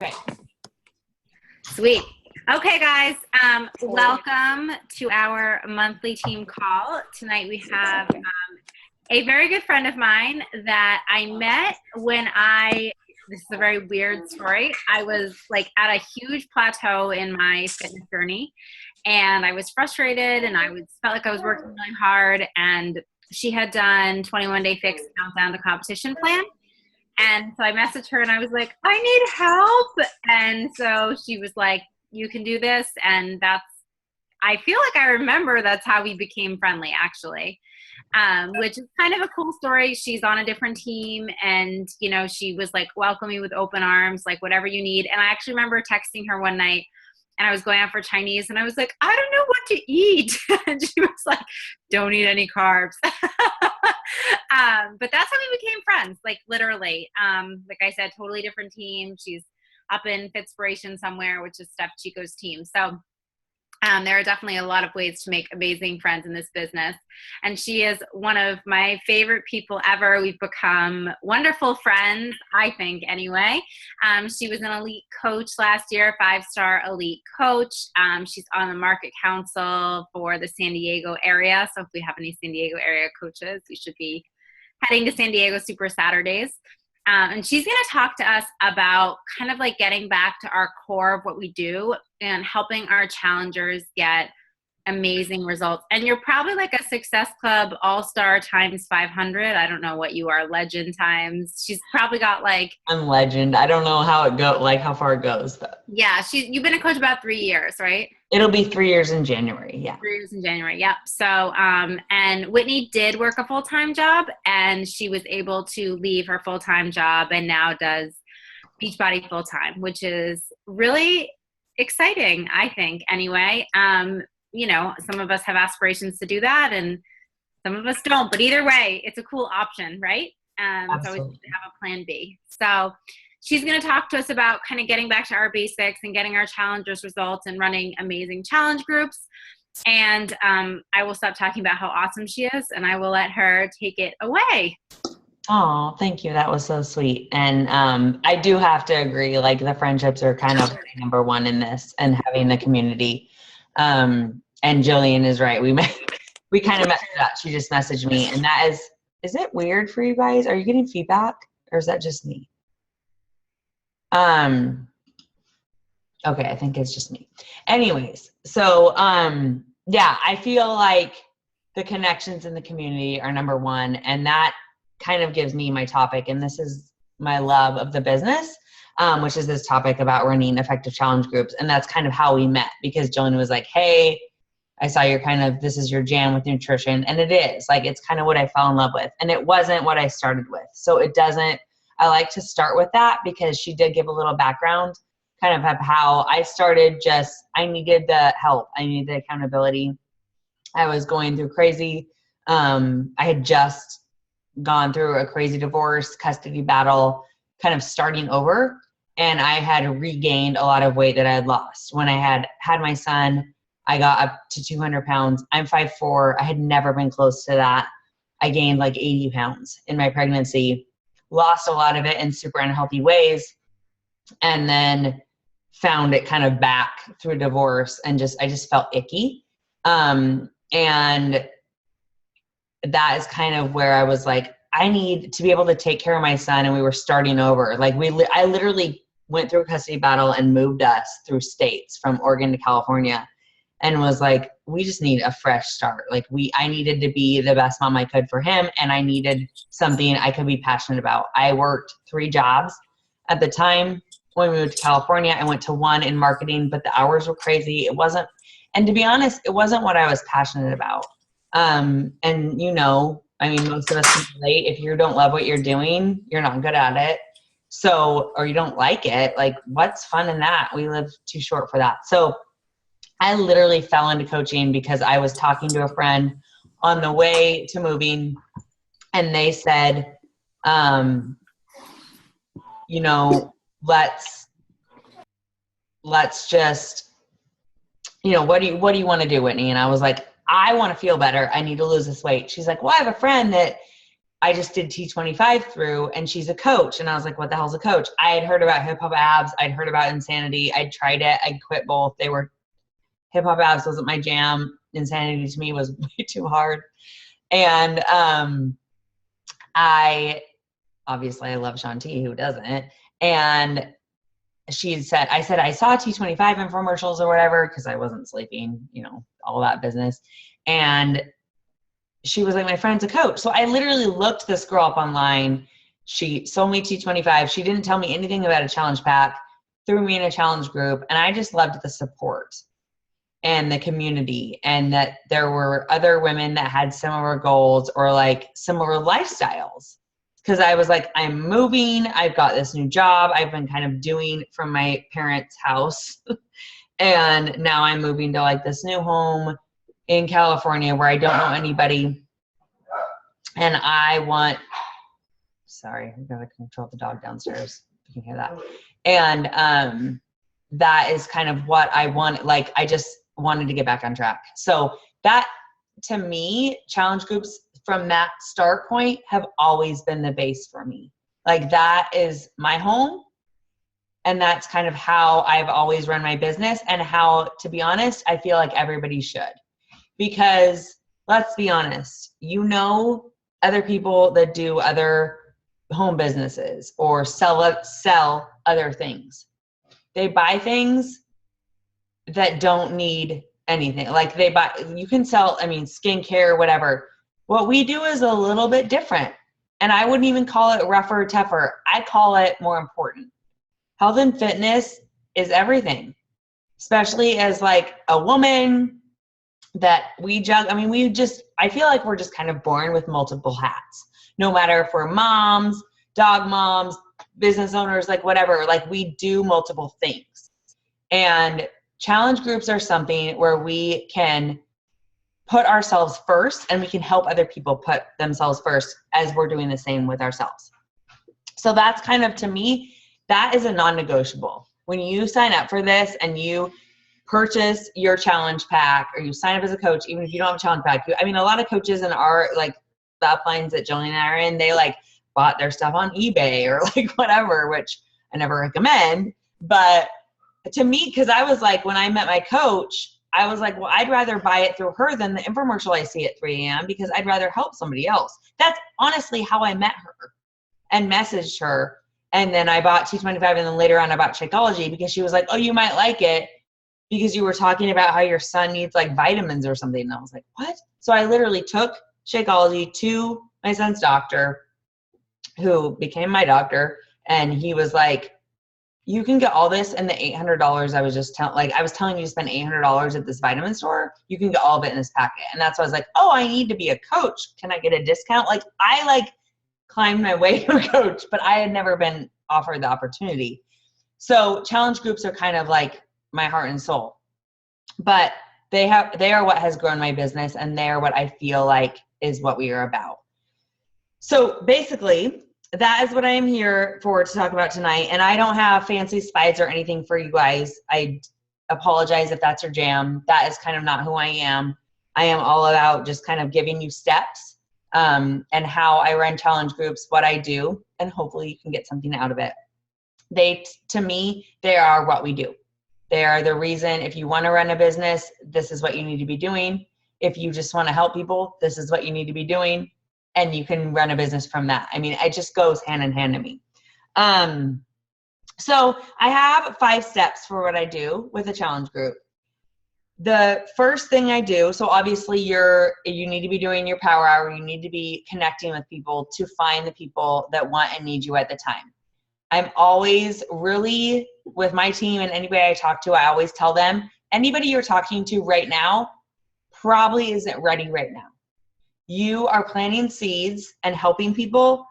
Okay. Sweet. Okay, guys. Welcome to our monthly team call. Tonight we have a very good friend of mine that I met when this is a very weird story. I was like at a huge plateau in my fitness journey, and I was frustrated, and felt like I was working really hard, and she had done 21 Day Fix Countdown to Competition plan. And so I messaged her and I was like, I need help. And so she was like, you can do this. And I feel like I remember that's how we became friendly, actually, which is kind of a cool story. She's on a different team, and, she was like, welcome me with open arms, like whatever you need. And I actually remember texting her one night, and I was going out for Chinese, and I was like, I don't know what to eat. And she was like, don't eat any carbs. But that's how we became friends, like literally. Like I said, totally different team. She's up in Fitspiration somewhere, which is Steph Chico's team. So there are definitely a lot of ways to make amazing friends in this business. And she is one of my favorite people ever. We've become wonderful friends, I think, anyway. She was an elite coach last year, 5-star elite coach. She's on the market council for the San Diego area. So if we have any San Diego area coaches, we should be heading to San Diego Super Saturdays. And she's going to talk to us about kind of like getting back to our core of what we do and helping our challengers get amazing results. And you're probably like a Success Club All-Star times 500. I don't know what you are, legend times. She's probably got like... I'm legend. I don't know how it goes, like how far it goes. But yeah, you've been a coach about 3 years, right? It'll be 3 years in January, yeah. 3 years in January, yep. So, and Whitney did work a full-time job, and she was able to leave her full-time job and now does Beachbody full-time, which is really exciting, I think, anyway. Some of us have aspirations to do that, and some of us don't. But either way, it's a cool option, right? It's always good to have a plan B. So she's going to talk to us about kind of getting back to our basics and getting our challengers results and running amazing challenge groups. And I will stop talking about how awesome she is, and I will let her take it away. Oh, thank you. That was so sweet. And I do have to agree, like the friendships are kind of number one in this, and having the community. And Jillian is right. We kind of messed it up. She just messaged me, and that is it weird for you guys? Are you getting feedback, or is that just me? Okay, I think it's just me. Anyways, so yeah, I feel like the connections in the community are number one, and that kind of gives me my topic, and this is my love of the business, which is this topic about running effective challenge groups. And that's kind of how we met, because Jillian was like, hey, I saw this is your jam with nutrition. And it is like, it's kind of what I fell in love with, and it wasn't what I started with. So I like to start with that, because she did give a little background kind of how I started. I needed the help. I needed the accountability. I was going through crazy. I had just gone through a crazy divorce, custody battle, kind of starting over. And I had regained a lot of weight that I had lost. When I had my son, I got up to 200 pounds. I'm 5'4". I had never been close to that. I gained like 80 pounds in my pregnancy, lost a lot of it in super unhealthy ways, and then found it kind of back through divorce, and I just felt icky. And that is kind of where I was like, I need to be able to take care of my son. And we were starting over. Like I literally went through a custody battle and moved us through states from Oregon to California, and was like, we just need a fresh start. Like I needed to be the best mom I could for him, and I needed something I could be passionate about. I worked 3 jobs at the time. When we moved to California, I went to 1 in marketing, but the hours were crazy. And to be honest, it wasn't what I was passionate about. And most of us can relate. If you don't love what you're doing, you're not good at it. So, or you don't like it, like what's fun in that? We live too short for that. So I literally fell into coaching because I was talking to a friend on the way to moving, and they said, let's just, what do you want to do, Whitney? And I was like, I want to feel better. I need to lose this weight. She's like, well, I have a friend that I just did T25 through, and she's a coach. And I was like, what the hell's a coach? I had heard about hip hop abs. I'd heard about Insanity. I'd tried it. I quit both. Hip hop abs wasn't my jam. Insanity to me was way too hard. And I love Shanti, who doesn't? And I said, I saw T25 infomercials or whatever, because I wasn't sleeping, all that business. And she was like, my friend's a coach. So I literally looked this girl up online. She sold me T25. She didn't tell me anything about a challenge pack, threw me in a challenge group. And I just loved the support and the community, and that there were other women that had similar goals or like similar lifestyles. Cause I was like, I'm moving. I've got this new job I've been kind of doing from my parents' house. And now I'm moving to like this new home in California where I don't know anybody. And sorry, I'm gonna control the dog downstairs. You can hear that. And that is kind of what I want. Like, I just wanted to get back on track. So that, to me, challenge groups from that start point have always been the base for me. Like, that is my home. And that's kind of how I've always run my business, and how, to be honest, I feel like everybody should. Because let's be honest, other people that do other home businesses or sell other things. They buy things that don't need anything. Like, you can sell, skincare, whatever. What we do is a little bit different. And I wouldn't even call it rougher or tougher. I call it more important. Health and fitness is everything, especially as like a woman that we juggle. I feel like we're just kind of born with multiple hats, no matter if we're moms, dog moms, business owners, like whatever, like we do multiple things. And challenge groups are something where we can put ourselves first, and we can help other people put themselves first as we're doing the same with ourselves. So that's kind of, to me, that is a non-negotiable. When you sign up for this and you purchase your challenge pack, or you sign up as a coach, even if you don't have a challenge pack, a lot of coaches in our, like, the uplines that Jillian and I are in, they like bought their stuff on eBay or like whatever, which I never recommend. But to me, because I was like, when I met my coach, I was like, well, I'd rather buy it through her than the infomercial I see at 3 a.m. because I'd rather help somebody else. That's honestly how I met her and messaged her. And then I bought T25, and then later on I bought Shakeology because she was like, oh, you might like it because you were talking about how your son needs like vitamins or something. And I was like, what? So I literally took Shakeology to my son's doctor, who became my doctor. And he was like, you can get all this, and the $800 I was just I was telling you to spend $800 at this vitamin store, you can get all of it in this packet. And that's why I was like, oh, I need to be a coach. Can I get a discount? Like, I climbed my way to a coach, but I had never been offered the opportunity. So challenge groups are kind of like my heart and soul, but they are what has grown my business, and they are what I feel like is what we are about. So basically, that is what I am here for to talk about tonight. And I don't have fancy slides or anything for you guys. I apologize if that's your jam. That is kind of not who I am. I am all about just kind of giving you steps and how I run challenge groups, what I do, and hopefully you can get something out of it. To me, they are what we do. They are the reason. If you want to run a business, this is what you need to be doing. If you just want to help people, this is what you need to be doing. And you can run a business from that. It just goes hand in hand to me. So I have 5 steps for what I do with a challenge group. The first thing I do, so obviously you need to be doing your power hour. You need to be connecting with people to find the people that want and need you at the time. I'm always really, with my team and anybody I talk to, I always tell them, anybody you're talking to right now probably isn't ready right now. You are planting seeds and helping people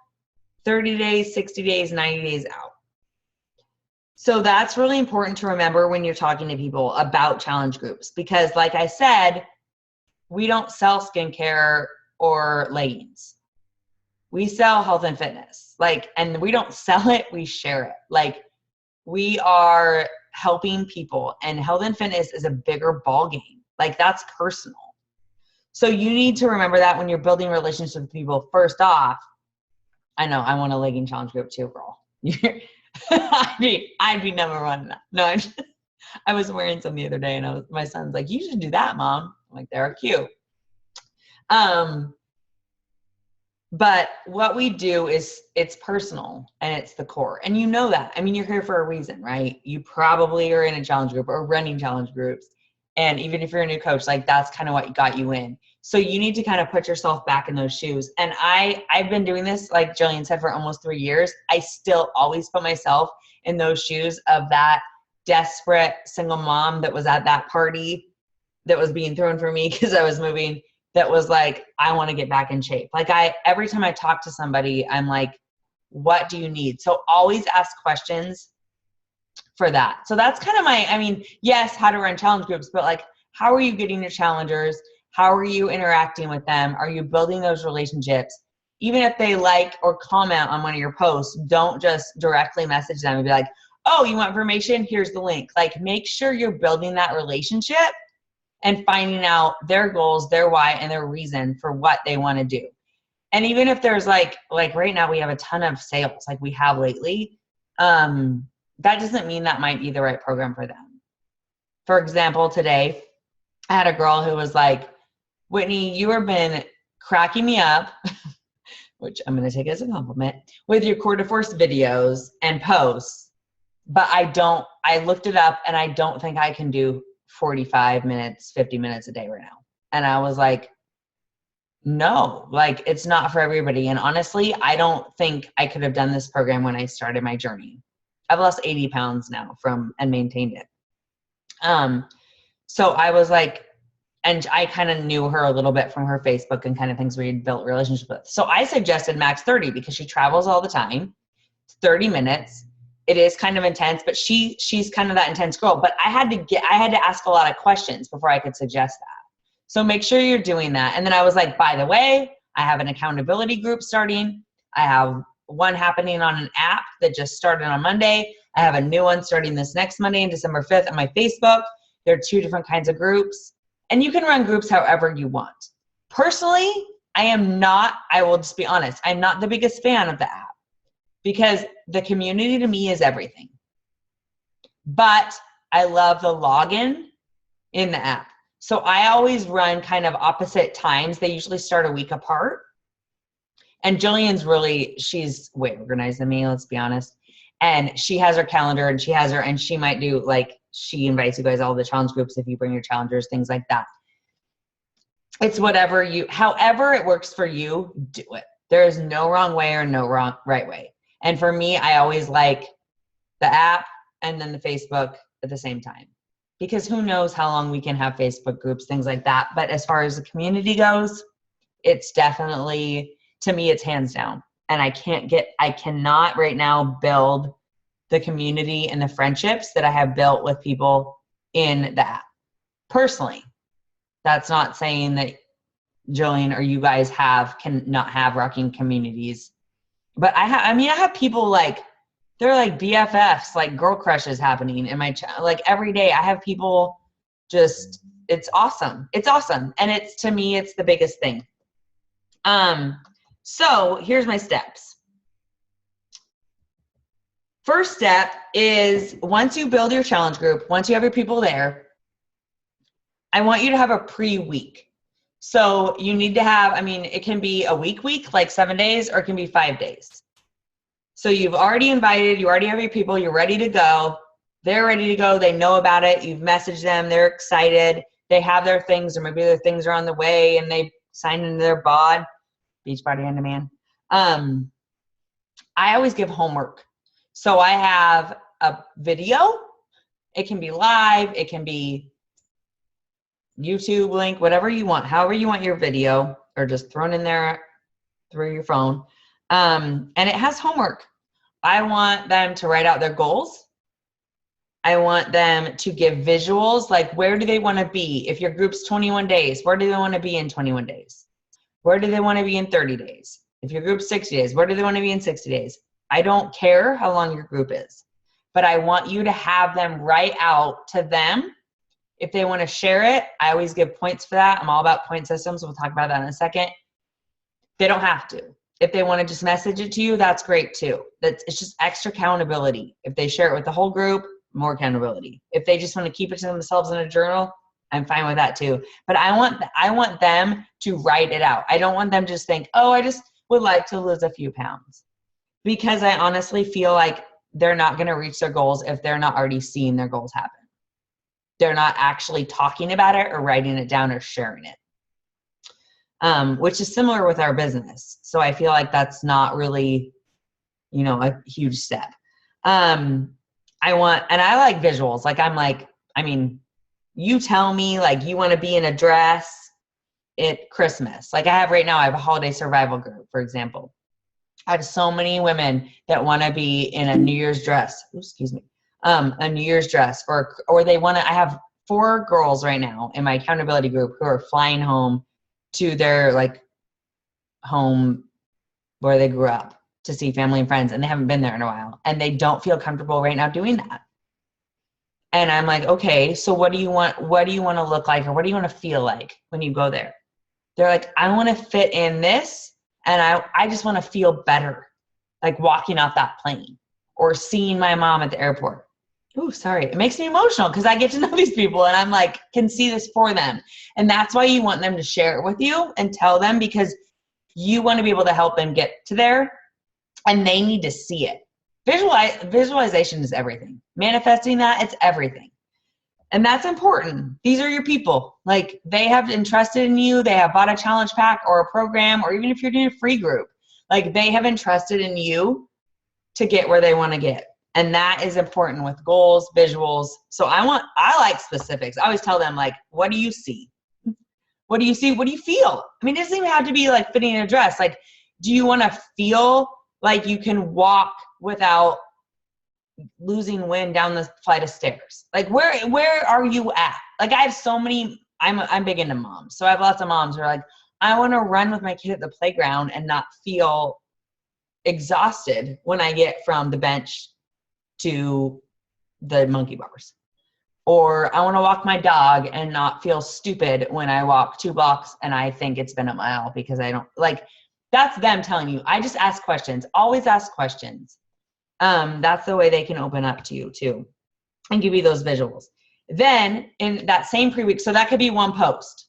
30 days, 60 days, 90 days out. So that's really important to remember when you're talking to people about challenge groups, because like I said, we don't sell skincare or leggings. We sell health and fitness. And we don't sell it, we share it. We are helping people, and health and fitness is a bigger ball game. That's personal. So you need to remember that when you're building relationships with people. First off, I know. I want a legging challenge group too, girl. I'd be number one. No, I was wearing some the other day, and my son's like, "You should do that, Mom." I'm like, "They're cute." But what we do is it's personal and it's the core, and you know that. I mean, you're here for a reason, right? You probably are in a challenge group or running challenge groups, and even if you're a new coach, like that's kind of what got you in. So you need to kind of put yourself back in those shoes. And I've been doing this, like Jillian said, for almost 3 years. I still always put myself in those shoes of that desperate single mom that was at that party that was being thrown for me because I was moving, that was like, I want to get back in shape. Like every time I talk to somebody, I'm like, what do you need? So always ask questions for that. So that's kind of yes, how to run challenge groups, but like, how are you getting your challengers? How are you interacting with them? Are you building those relationships? Even if they like or comment on one of your posts, don't just directly message them and be like, oh, you want information? Here's the link. Like, make sure you're building that relationship and finding out their goals, their why, and their reason for what they want to do. And even if there's like right now we have a ton of sales like we have lately, that doesn't mean that might be the right program for them. For example, today I had a girl who was like, Whitney, you have been cracking me up, which I'm going to take as a compliment, with your core de force videos and posts. But I looked it up and I don't think I can do 45 minutes, 50 minutes a day right now. And I was like, no, like it's not for everybody. And honestly, I don't think I could have done this program when I started my journey. I've lost 80 pounds now and maintained it. So I was like, and I kind of knew her a little bit from her Facebook and kind of things we had built relationships with. So I suggested max 30 because she travels all the time. 30 minutes. It is kind of intense, but she's kind of that intense girl. But I had to ask a lot of questions before I could suggest that. So make sure you're doing that. And then I was like, by the way, I have an accountability group starting. I have one happening on an app that just started on Monday. I have a new one starting this next Monday, on December 5th, on my Facebook. There are 2 different kinds of groups. And you can run groups however you want. Personally, I will just be honest, I'm not the biggest fan of the app because the community to me is everything. But I love the login in the app. So I always run kind of opposite times. They usually start a week apart. And Jillian's she's way organized than me, let's be honest. And she has her calendar and she might do she invites you guys all the challenge groups if you bring your challengers, things like that. It's however it works for you, do it. There is no wrong way or no right way. And for me, I always like the app and then the Facebook at the same time. Because who knows how long we can have Facebook groups, things like that. But as far as the community goes, it's definitely, to me, it's hands down. And I cannot right now build the community and the friendships that I have built with people in the app. Personally, that's not saying that Jillian or you guys can not have rocking communities. But I have people they're like BFFs, like girl crushes happening in my every day. I have people it's awesome. It's awesome. And to me, it's the biggest thing. So here's my steps. First step is once you build your challenge group, once you have your people there, I want you to have a pre-week. So you need to have, it can be a week, like 7 days, or it can be 5 days. So you've already invited, you already have your people, you're ready to go. They're ready to go. They know about it. You've messaged them. They're excited. They have their things, or maybe their things are on the way and they signed into their bod. Beachbody on demand. I always give homework. So I have a video. It can be live. It can be YouTube link, whatever you want, however you want your video, or just thrown in there through your phone. And it has homework. I want them to write out their goals. I want them to give visuals, like where do they want to be? If your group's 21 days, where do they want to be in 21 days? Where do they want to be in 30 days? If your group's 60 days, where do they want to be in 60 days? I don't care how long your group is, but I want you to have them write out to them. If they want to share it, I always give points for that. I'm all about point systems. We'll talk about that in a second. They don't have to. If they want to just message it to you, that's great too. It's just extra accountability. If they share it with the whole group, more accountability. If they just want to keep it to themselves in a journal, I'm fine with that too. But I want them to write it out. I don't want them to just think, oh, I just would like to lose a few pounds. Because I honestly feel like they're not going to reach their goals if they're not already seeing their goals happen. They're not actually talking about it or writing it down or sharing it. Which is similar with our business. So I feel like that's not really, a huge step. I like visuals. You tell me like you want to be in a dress at Christmas. Like I have a holiday survival group, for example. I have so many women that want to be in a New Year's dress. A New Year's dress, or they want to. I have 4 girls right now in my accountability group who are flying home to their home where they grew up to see family and friends, and they haven't been there in a while, and they don't feel comfortable right now doing that. And I'm like, okay, so what do you want? What do you want to look like, or what do you want to feel like when you go there? They're like, I want to fit in this. And I just want to feel better, like walking off that plane or seeing my mom at the airport. Oh, sorry. It makes me emotional because I get to know these people and I'm like, can see this for them. And that's why you want them to share it with you and tell them, because you want to be able to help them get to there and they need to see it. Visualization is everything. Manifesting that, it's everything. And that's important. These are your people. Like they have entrusted in you. They have bought a challenge pack or a program, or even if you're doing a free group, like they have entrusted in you to get where they want to get. And that is important with goals, visuals. So I like specifics. I always tell them like, what do you see? What do you see? What do you feel? I mean, it doesn't even have to be like fitting in a dress. Like, do you want to feel like you can walk without losing wind down the flight of stairs? Like where are you at? Like I have so many, I'm big into moms. So I have lots of moms who are like, I want to run with my kid at the playground and not feel exhausted when I get from the bench to the monkey bars. Or I want to walk my dog and not feel stupid when I walk 2 blocks and I think it's been a mile because I don't like, that's them telling you. I just ask questions, always ask questions. That's the way they can open up to you too and give you those visuals. Then in that same pre-week, so that could be one post,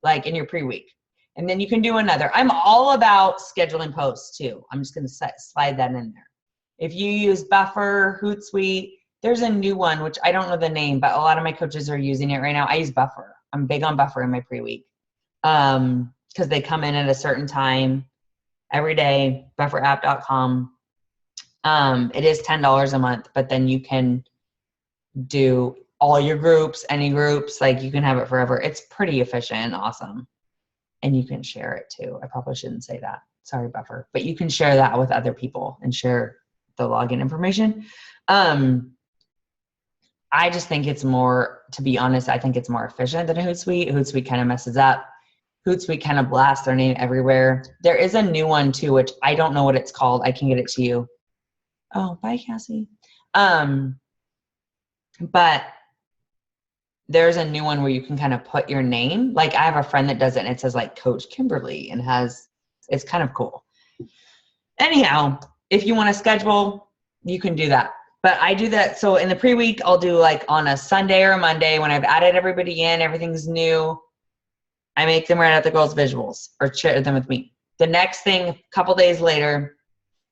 like in your pre-week. And then you can do another. I'm all about scheduling posts too. I'm just going to slide that in there. If you use Buffer, Hootsuite, there's a new one, which I don't know the name, but a lot of my coaches are using it right now. I use Buffer. I'm big on Buffer in my pre-week because they come in at a certain time every day, bufferapp.com. It is $10 a month, but then you can do all your groups, any groups, like you can have it forever. It's pretty efficient and awesome. And you can share it too. I probably shouldn't say that. Sorry, Buffer. But you can share that with other people and share the login information. I just think it's more, to be honest, I think it's more efficient than a Hootsuite. Hootsuite kind of messes up. Hootsuite kind of blasts their name everywhere. There is a new one too, which I don't know what it's called. I can get it to you. Oh, bye, Cassie. But there's a new one where you can kind of put your name. Like I have a friend that does it and it says like Coach Kimberly and it's kind of cool. Anyhow, if you want to schedule, you can do that. But I do that. So in the pre-week, I'll do like on a Sunday or a Monday when I've added everybody in, everything's new. I make them write out the goals visuals or share them with me. The next thing, a couple days later,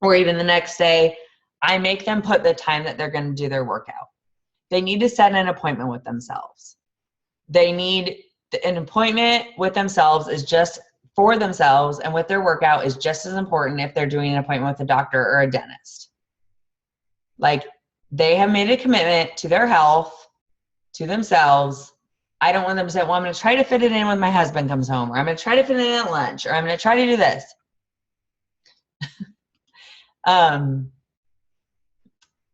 or even the next day, I make them put the time that they're going to do their workout. They need to set an appointment with themselves. An appointment with themselves is just for themselves, and with their workout is just as important if they're doing an appointment with a doctor or a dentist. Like they have made a commitment to their health, to themselves. I don't want them to say, well, I'm going to try to fit it in when my husband comes home, or I'm going to try to fit it in at lunch, or I'm going to try to do this.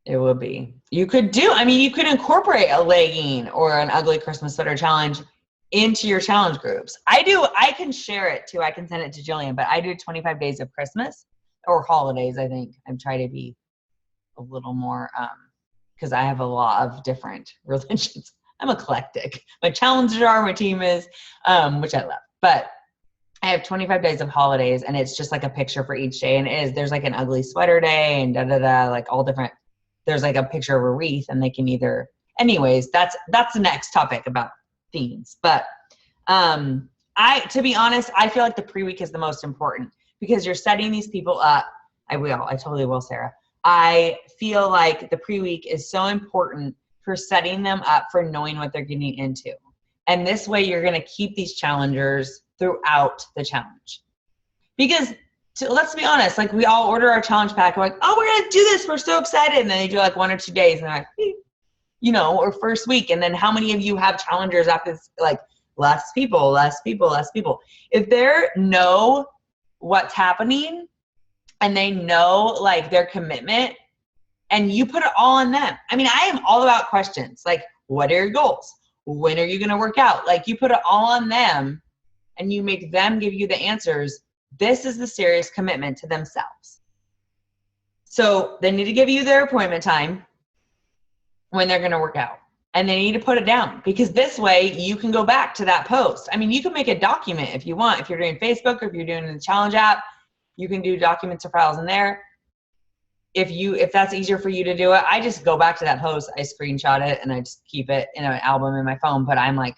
It would be. You could incorporate a legging or an ugly Christmas sweater challenge into your challenge groups. I can share it too. I can send it to Jillian, but I do 25 days of Christmas or holidays. I think I'm trying to be a little more, because I have a lot of different religions. I'm eclectic. My challenge jar, my team is, which I love. But I have 25 days of holidays, and it's just like a picture for each day. And there's like an ugly sweater day and like all different, there's like a picture of a wreath, and they can either, anyways, that's the next topic about themes. But to be honest, I feel like the pre-week is the most important because you're setting these people up. I totally will, Sarah. I feel like the pre-week is so important for setting them up for knowing what they're getting into. And this way you're going to keep these challengers throughout the challenge. Because let's be honest, like we all order our challenge pack. We're like, oh, we're going to do this. We're so excited. And then they do like 1 or 2 days and they're like, or first week. And then how many of you have challengers after this, like less people? If they know what's happening and they know like their commitment and you put it all on them. I mean, I am all about questions. Like, what are your goals? When are you going to work out? Like you put it all on them and you make them give you the answers. This is the serious commitment to themselves. So they need to give you their appointment time when they're going to work out. And they need to put it down because this way you can go back to that post. I mean, you can make a document if you want. If you're doing Facebook or if you're doing the challenge app, you can do documents or files in there. If that's easier for you to do it, I just go back to that post, I screenshot it, and I just keep it in an album in my phone. But I'm like,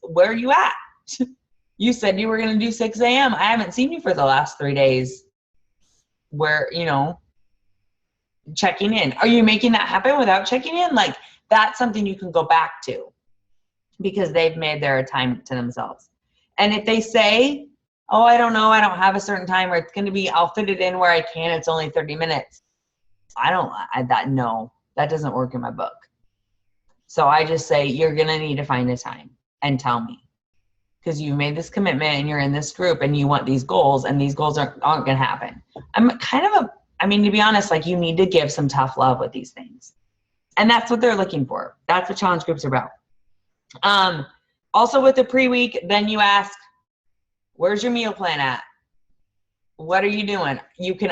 where are you at? You said you were going to do 6 a.m. I haven't seen you for the last 3 days. Where, checking in. Are you making that happen without checking in? Like, that's something you can go back to because they've made their time to themselves. And if they say, oh, I don't know, I don't have a certain time, or it's going to be, I'll fit it in where I can, it's only 30 minutes. No, that doesn't work in my book. So I just say, you're going to need to find a time and tell me. Because you made this commitment and you're in this group and you want these goals, and these goals aren't going to happen. To be honest, like you need to give some tough love with these things. And that's what they're looking for. That's what challenge groups are about. Also with the pre-week, then you ask, where's your meal plan at? What are you doing?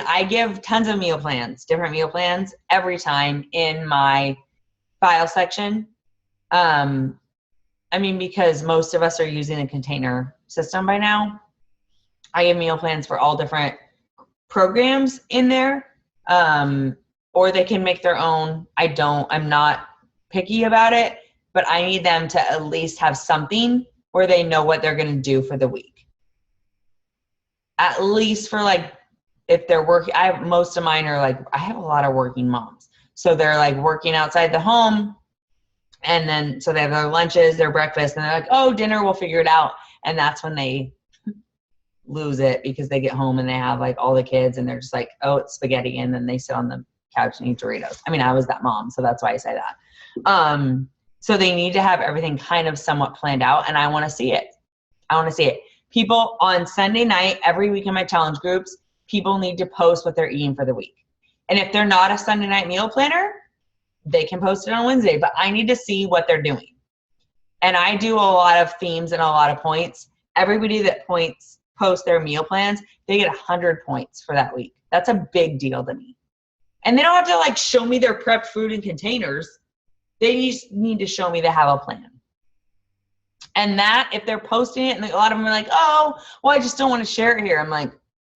I give tons of meal plans, different meal plans every time in my file section. Because most of us are using a container system by now. I have meal plans for all different programs in there. Or they can make their own. I'm not picky about it, but I need them to at least have something where they know what they're going to do for the week. At least for like, if they're working, most of mine are like, I have a lot of working moms. So they're like working outside the home. And then, so they have their lunches, their breakfast, and they're like, oh, dinner, we'll figure it out. And that's when they lose it because they get home and they have like all the kids and they're just like, oh, it's spaghetti. And then they sit on the couch and eat Doritos. I was that mom, so that's why I say that. So they need to have everything kind of somewhat planned out, and I want to see it. People on Sunday night, every week in my challenge groups, people need to post what they're eating for the week. And if they're not a Sunday night meal planner, they can post it on Wednesday, but I need to see what they're doing. And I do a lot of themes and a lot of points. Everybody that posts their meal plans, they get 100 points for that week. That's a big deal to me. And they don't have to like show me their prepped food in containers. They just need to show me they have a plan. And that, if they're posting it, and a lot of them are like, oh, well, I just don't want to share it here. I'm like,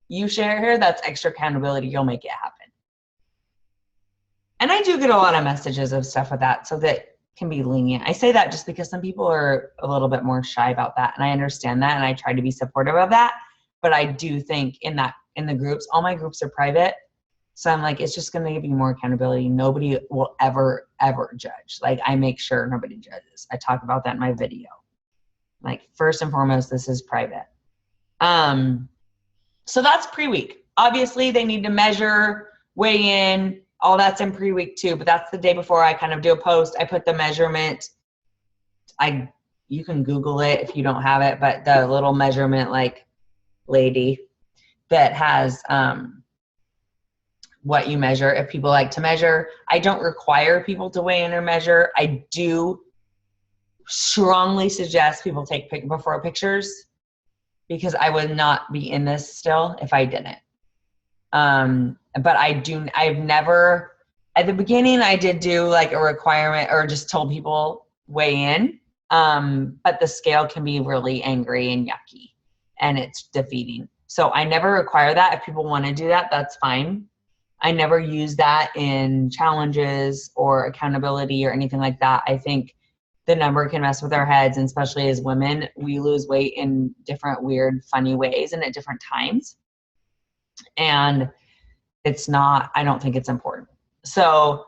you share it here, that's extra accountability. You'll make it happen. And I do get a lot of messages of stuff with that, so that can be lenient. I say that just because some people are a little bit more shy about that. And I understand that. And I try to be supportive of that. But I do think in the groups, all my groups are private. So I'm like, it's just going to give you more accountability. Nobody will ever, ever judge. Like, I make sure nobody judges. I talk about that in my video. Like, first and foremost, this is private. So that's pre-week. Obviously, they need to measure, weigh in. All that's in pre-week too, but that's the day before I kind of do a post. I put the measurement. You can Google it if you don't have it, but the little measurement like lady that has what you measure. If people like to measure, I don't require people to weigh in or measure. I do strongly suggest people take before pictures because I would not be in this still if I didn't. But I've never, at the beginning I did do like a requirement or just told people weigh in. But the scale can be really angry and yucky. and it's defeating. So I never require that. If people want to do that, that's fine. I never use that in challenges or accountability or anything like that. I think the number can mess with our heads, and especially as women, we lose weight in different weird, funny ways and at different times. And I don't think it's important. So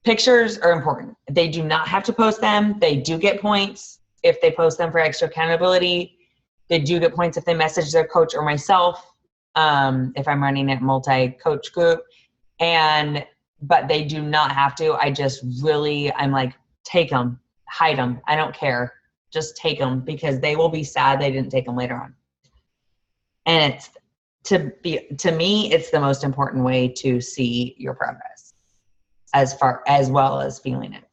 pictures are important. They do not have to post them. They do get points if they post them for extra accountability. They do get points if they message their coach or myself, if I'm running a multi-coach group. But they do not have to. I'm like, take them, hide them. I don't care. Just take them, because they will be sad they didn't take them later on. And to me, it's the most important way to see your progress, as well as feeling it.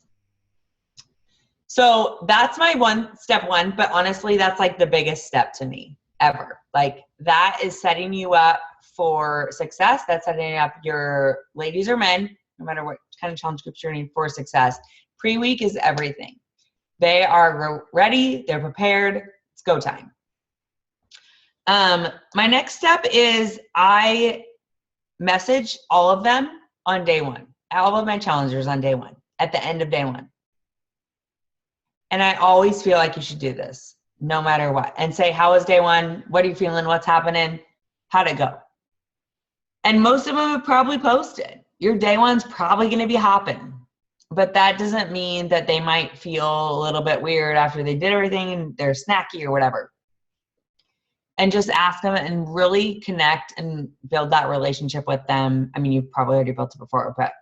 So that's my step one, but honestly, that's like the biggest step to me ever. Like, that is setting you up for success. That's setting up your ladies or men, no matter what kind of challenge groups you're in, for success. Pre-week is everything. They are ready. They're prepared. It's go time. My next step is I message all of them on day one, all of my challengers on day one, at the end of day one. And I always feel like you should do this no matter what, and say, how was day one? What are you feeling? What's happening? How'd it go? And most of them have probably posted. Your day one's probably going to be hopping, but that doesn't mean that they might feel a little bit weird after they did everything and they're snacky or whatever. And just ask them and really connect and build that relationship with them. I mean, you've probably already built it before, but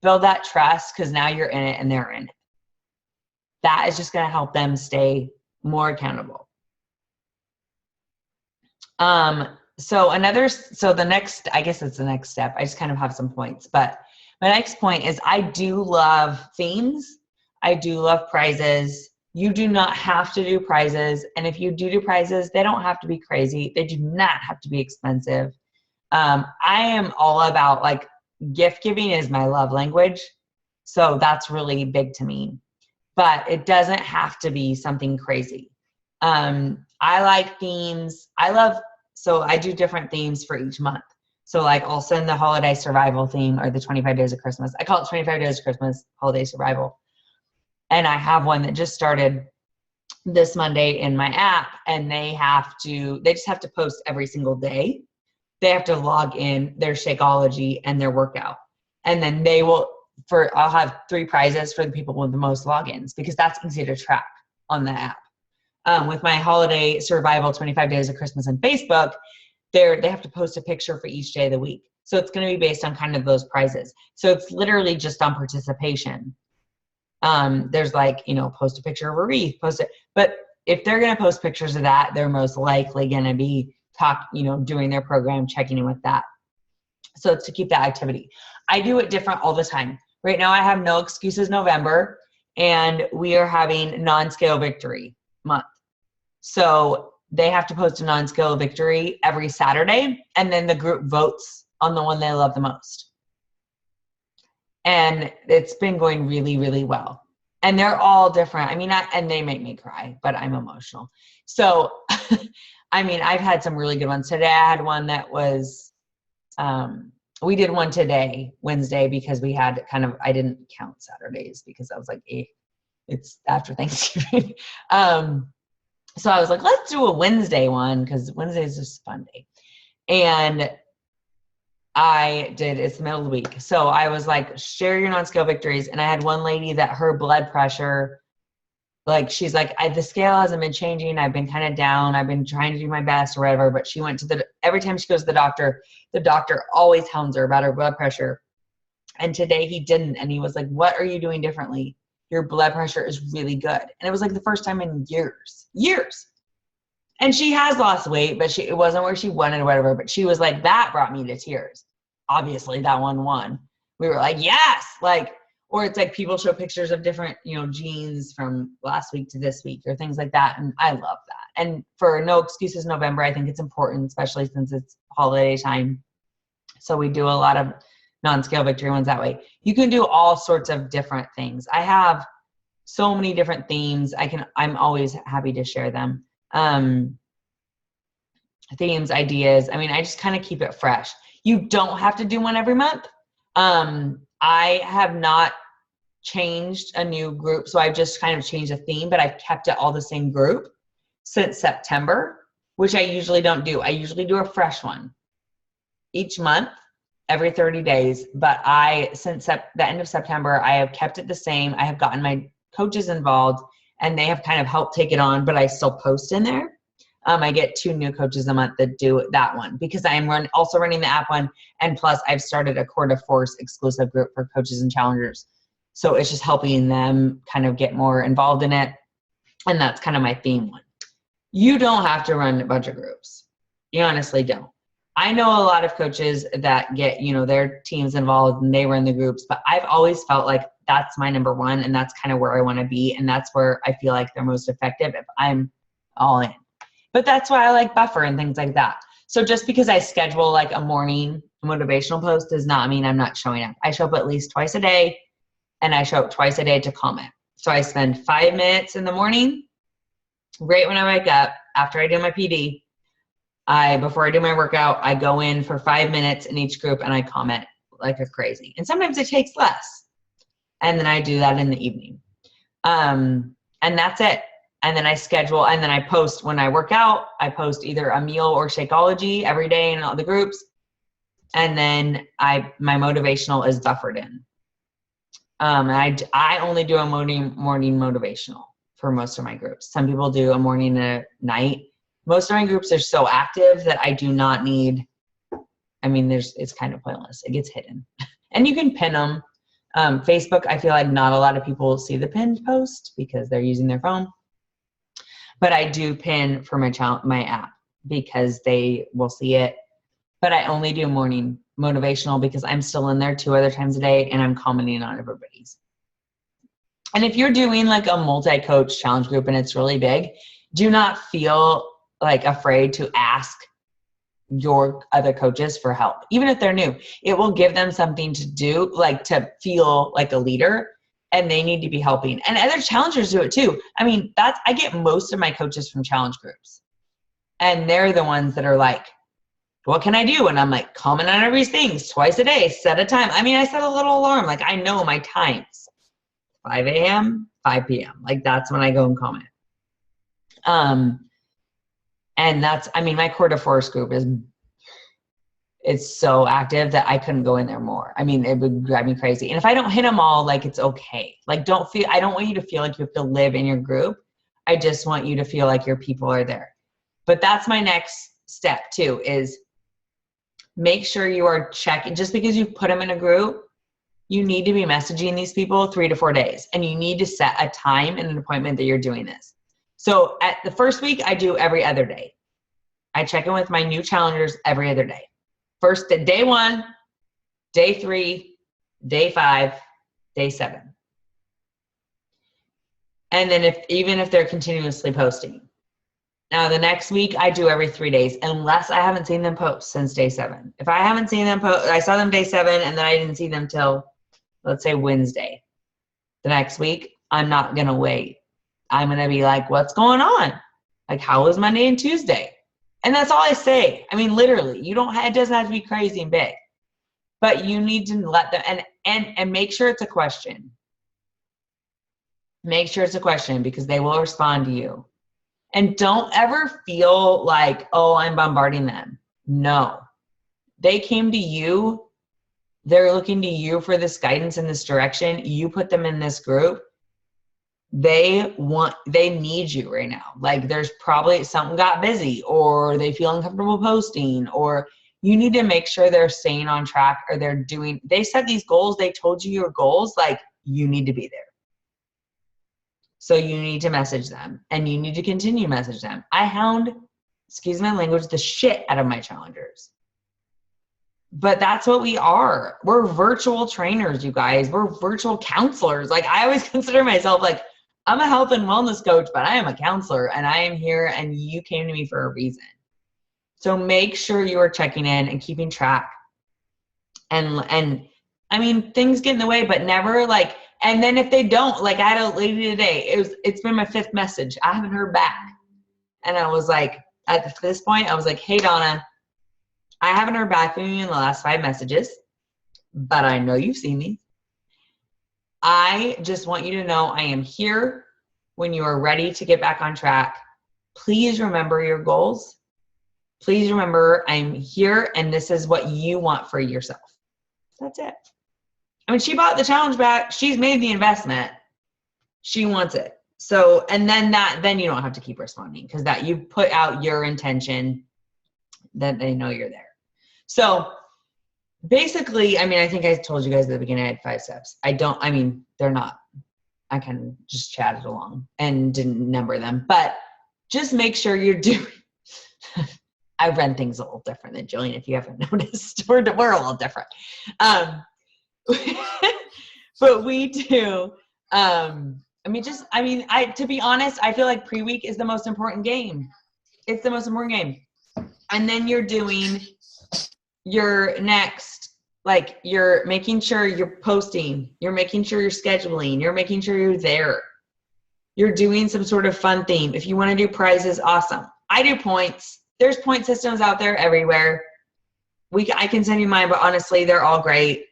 build that trust, because now you're in it and they're in it. That is just going to help them stay more accountable. So the next, I guess it's the next step. I just kind of have some points, but my next point is I do love themes. I do love prizes. You do not have to do prizes. And if you do prizes, they don't have to be crazy. They do not have to be expensive. I am all about, like, gift giving is my love language. So that's really big to me, but it doesn't have to be something crazy. I like themes. So I do different themes for each month. So, like, I'll send the holiday survival theme, or the 25 days of Christmas. I call it 25 days of Christmas, holiday survival. And I have one that just started this Monday in my app, and they just have to post every single day. They have to log in their Shakeology and their workout. And then I'll have 3 prizes for the people with the most logins, because that's easy to track on the app. With my holiday survival 25 days of Christmas on Facebook, they have to post a picture for each day of the week. So it's going to be based on kind of those prizes. So it's literally just on participation. There's like, post a picture of a wreath, post it. But if they're going to post pictures of that, they're most likely going to be doing their program, checking in with that. So it's to keep that activity. I do it different all the time. Right now I have No Excuses November, and we are having non-scale victory month. So they have to post a non-scale victory every Saturday, and then the group votes on the one they love the most. And it's been going really, really well. And they're all different. I mean, and they make me cry, but I'm emotional. So, I mean, I've had some really good ones. Today I had one that was, we did one today, Wednesday, because we had I didn't count Saturdays because I was like, it's after Thanksgiving. So I was like, let's do a Wednesday one, because Wednesday is just a fun day. And it's the middle of the week. So I was like, share your non-scale victories. And I had one lady that her blood pressure, like, she's like, the scale hasn't been changing. I've been kind of down. I've been trying to do my best or whatever. But she went every time she goes to the doctor always hounds her about her blood pressure. And today he didn't. And he was like, what are you doing differently? Your blood pressure is really good. And it was like the first time in years. And she has lost weight, but it wasn't where she wanted or whatever. But she was like, that brought me to tears. Obviously that one won. We were like, yes. Or it's like people show pictures of different, jeans from last week to this week or things like that. And I love that. And for No Excuses November, I think it's important, especially since it's holiday time. So we do a lot of non-scale victory ones that way. You can do all sorts of different things. I have so many different themes. I'm always happy to share them. themes, ideas. I mean, I just kind of keep it fresh. You don't have to do one every month. I have not changed a new group. So I've just kind of changed a theme, but I've kept it all the same group since September, which I usually don't do. I usually do a fresh one each month, every 30 days. But since the end of September, I have kept it the same. I have gotten my coaches involved and they have kind of helped take it on, but I still post in there. I get 2 new coaches a month that do that one because I am also running the app one. And plus I've started a Core to Force exclusive group for coaches and challengers. So it's just helping them kind of get more involved in it. And that's kind of my theme one. You don't have to run a bunch of groups. You honestly don't. I know a lot of coaches that get, their teams involved and they run the groups, but I've always felt like that's my number one and that's kind of where I want to be. And that's where I feel like they're most effective if I'm all in. But that's why I like buffer and things like that. So just because I schedule like a morning motivational post does not mean I'm not showing up. I show up at least twice a day and I show up twice a day to comment. So I spend 5 minutes in the morning, right when I wake up, after I do my PD, before I do my workout, I go in for 5 minutes in each group and I comment like a crazy. And sometimes it takes less. And then I do that in the evening. And that's it. And then I schedule, and then I post when I work out. I post either a meal or Shakeology every day in all the groups. And then my motivational is buffered in. I only do a morning motivational for most of my groups. Some people do a morning and a night. Most of my groups are so active that I do not need, it's kind of pointless. It gets hidden. And you can pin them. Facebook, I feel like not a lot of people see the pinned post because they're using their phone. But I do pin for my app because they will see it. But I only do morning motivational because I'm still in there 2 other times a day and I'm commenting on everybody's. And if you're doing like a multi-coach challenge group and it's really big, do not feel like afraid to ask your other coaches for help. Even if they're new, it will give them something to do, like to feel like a leader. And they need to be helping. And other challengers do it too. I get most of my coaches from challenge groups. And they're the ones that are like, what can I do? And I'm like, comment on everything twice a day, set a time. I set a little alarm. Like I know my times, 5 a.m., 5 p.m. Like that's when I go and comment. And that's, my Core to Force group it's so active that I couldn't go in there more. It would drive me crazy. And if I don't hit them all, like it's okay. Like I don't want you to feel like you have to live in your group. I just want you to feel like your people are there. But that's my next step too, is make sure you are checking. Just because you put them in a group, you need to be messaging these people 3 to 4 days. And you need to set a time and an appointment that you're doing this. So at the first week, I do every other day. I check in with my new challengers every other day. First, day 1, day 3, day 5, day 7. And then even if they're continuously posting. Now the next week I do every 3 days, unless I haven't seen them post since day 7. If I haven't seen them post, I saw them day 7 and then I didn't see them till, let's say Wednesday. The next week, I'm not going to wait. I'm going to be like, what's going on? Like, how was Monday and Tuesday? And that's all I say. Literally, it doesn't have to be crazy and big, but you need to let them, and make sure it's a question. Make sure it's a question because they will respond to you. And don't ever feel like, oh, I'm bombarding them. No, they came to you. They're looking to you for this guidance in this direction. You put them in this group. They need you right now. Like there's probably something got busy or they feel uncomfortable posting, or you need to make sure they're staying on track or they set these goals. They told you your goals, like you need to be there. So you need to message them and you need to continue to message them. I hound, excuse my language, the shit out of my challengers. But that's what we are. We're virtual trainers, you guys. We're virtual counselors. Like I always consider myself like, I'm a health and wellness coach, but I am a counselor and I am here and you came to me for a reason. So make sure you are checking in and keeping track. And things get in the way, but never like, and then if they don't, like I had a lady today, it's been my 5th message. I haven't heard back. And I was like, at this point, I was like, hey, Donna, I haven't heard back from you in the last 5 messages, but I know you've seen these. I just want you to know I am here when you are ready to get back on track. Please remember your goals. Please remember I'm here and this is what you want for yourself. That's it. I mean, she bought the challenge back. She's made the investment. She wants it. So, and then you don't have to keep responding because that you put out your intention that they know you're there. So basically, I mean, I think I told you guys at the beginning I had 5 steps. They're not. I kind of just chatted along and didn't number them. But just make sure you're doing I run things a little different than Jillian, if you haven't noticed. We're a little different. But we do. To be honest, I feel like pre-week is the most important game. It's the most important game. And then you're doing your next, like you're making sure you're posting, you're making sure you're scheduling, you're making sure you're there. You're doing some sort of fun theme. If you want to do prizes, awesome. I do points. There's point systems out there everywhere. I can send you mine, but honestly, they're all great.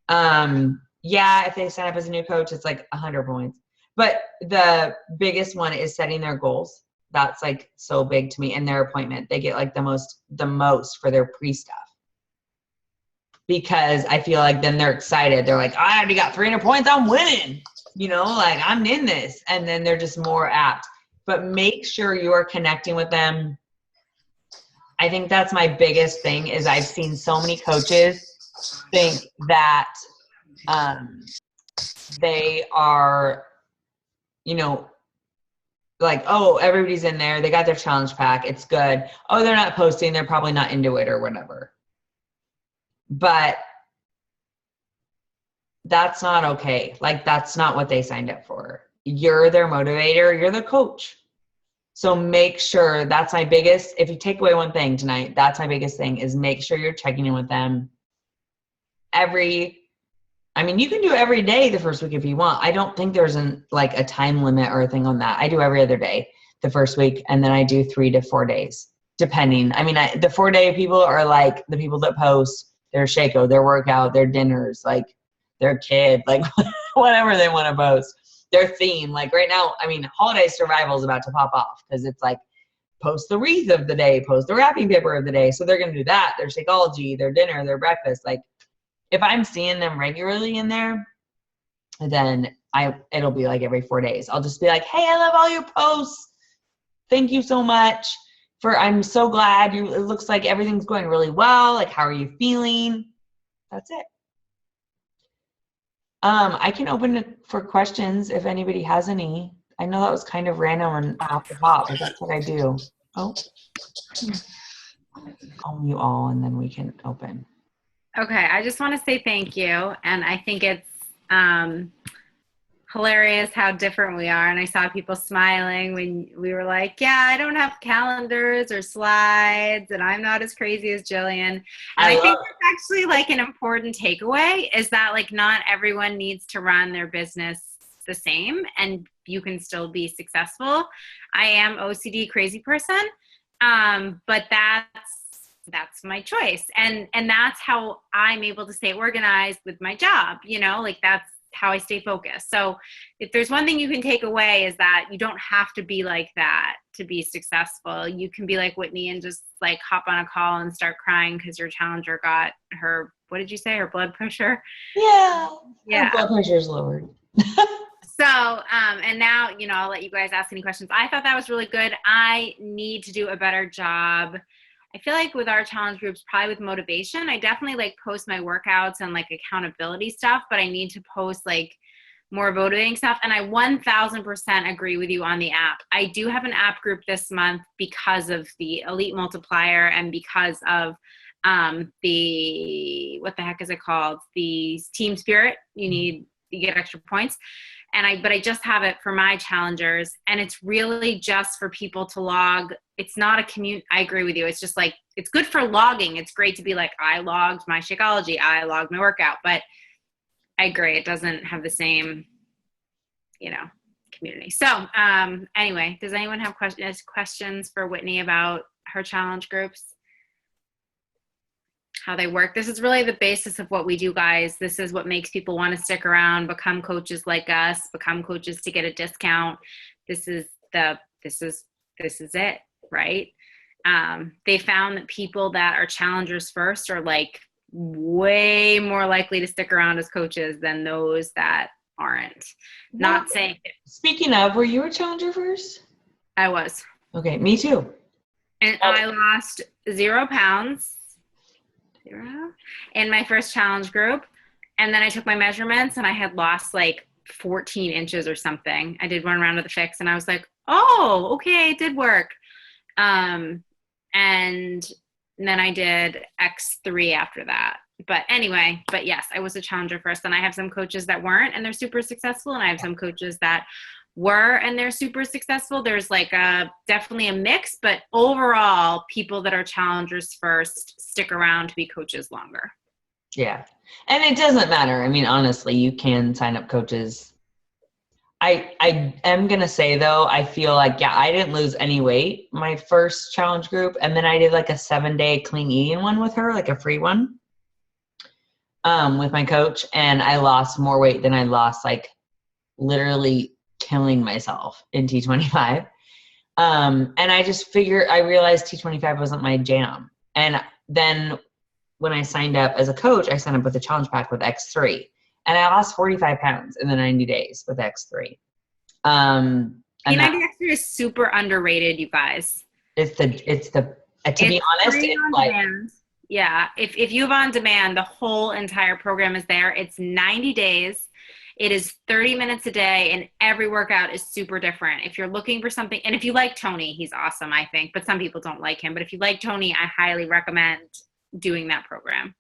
If they sign up as a new coach, it's like 100 points. But the biggest one is setting their goals. That's like so big to me. And their appointment, they get like the most for their pre-stuff. Because I feel like then they're excited. They're like, I already got 300 points. I'm winning. Like I'm in this. And then they're just more apt. But make sure you are connecting with them. I think that's my biggest thing is I've seen so many coaches think that they are, like, oh, everybody's in there. They got their challenge pack. It's good. Oh, they're not posting. They're probably not into it or whatever. But that's not okay. Like, that's not what they signed up for. You're their motivator. You're the coach. So make sure that's my biggest, if you take away one thing tonight, that's my biggest thing is make sure you're checking in with them you can do every day the first week if you want. I don't think there's a time limit or a thing on that. I do every other day the first week, and then I do 3 to 4 days, depending. The 4-day people are like the people that post their Shaco, their workout, their dinners, like their kid, like whatever they want to post, their theme. Like right now, holiday survival is about to pop off because it's like post the wreath of the day, post the wrapping paper of the day. So they're going to do that. Their Shakeology, their dinner, their breakfast, like, if I'm seeing them regularly in there, then it'll be like every 4 days. I'll just be like, hey, I love all your posts. Thank you so much I'm so glad it looks like everything's going really well. Like, how are you feeling? That's it. I can open it for questions if anybody has any. I know that was kind of random and off the top, but that's what I do. Oh, I'll mute all and then we can open. Okay, I just want to say thank you, and I think it's hilarious how different we are, and I saw people smiling when we were like, yeah, I don't have calendars or slides, and I'm not as crazy as Jillian, and I think that's actually like an important takeaway is that like not everyone needs to run their business the same, and you can still be successful. I am OCD crazy person, but that's my choice. And that's how I'm able to stay organized with my job, like that's how I stay focused. So if there's one thing you can take away is that you don't have to be like that to be successful. You can be like Whitney and just like hop on a call and start crying because your challenger got her, what did you say? Her blood pressure? Yeah. Her blood pressure is lowered. So, and now, I'll let you guys ask any questions. I thought that was really good. I need to do a better job. I feel like with our challenge groups, probably with motivation, I definitely like post my workouts and like accountability stuff, but I need to post like more motivating stuff. And I 1000% agree with you on the app. I do have an app group this month because of the Elite Multiplier and because of the, what the heck is it called? The Team Spirit. You get extra points. But I just have it for my challengers, and it's really just for people to log. It's not a commute. I agree with you. It's just like, it's good for logging. It's great to be like, I logged my Shakeology, I logged my workout, but I agree. It doesn't have the same, community. So anyway, does anyone have questions for Whitney about her challenge groups, how they work. This is really the basis of what we do, guys. This is what makes people want to stick around, become coaches like us, become coaches to get a discount. This is it, right? They found that people that are challengers first are like way more likely to stick around as coaches than those that aren't. Not saying. Speaking of, were you a challenger first? I was. Okay, me too. And I lost 0 pounds in my first challenge group. And then I took my measurements and I had lost like 14 inches or something. I did one round of the fix and I was like, oh, okay, it did work. And then I did X3 after that. But anyway, yes, I was a challenger first. And I have some coaches that weren't and they're super successful. And I have some coaches that were and they're super successful. There's like definitely a mix, but overall, people that are challengers first stick around to be coaches longer. Yeah. And it doesn't matter. I mean, honestly, you can sign up coaches. I am going to say though, I feel like, I didn't lose any weight my first challenge group. And then I did like a 7-day clean eating one with her, like a free one, with my coach. And I lost more weight than I lost, like literally killing myself in T25. And I realized T25 wasn't my jam. And then when I signed up as a coach, I signed up with a challenge pack with X3 and I lost 45 pounds in the 90 days with X3. T90 X3 is super underrated, you guys. To be honest, it's like, demand. Yeah. If you have on demand, the whole entire program is there. It's 90 days. It is 30 minutes a day and every workout is super different. If you're looking for something, and if you like Tony, he's awesome, I think, but some people don't like him. But if you like Tony, I highly recommend doing that program.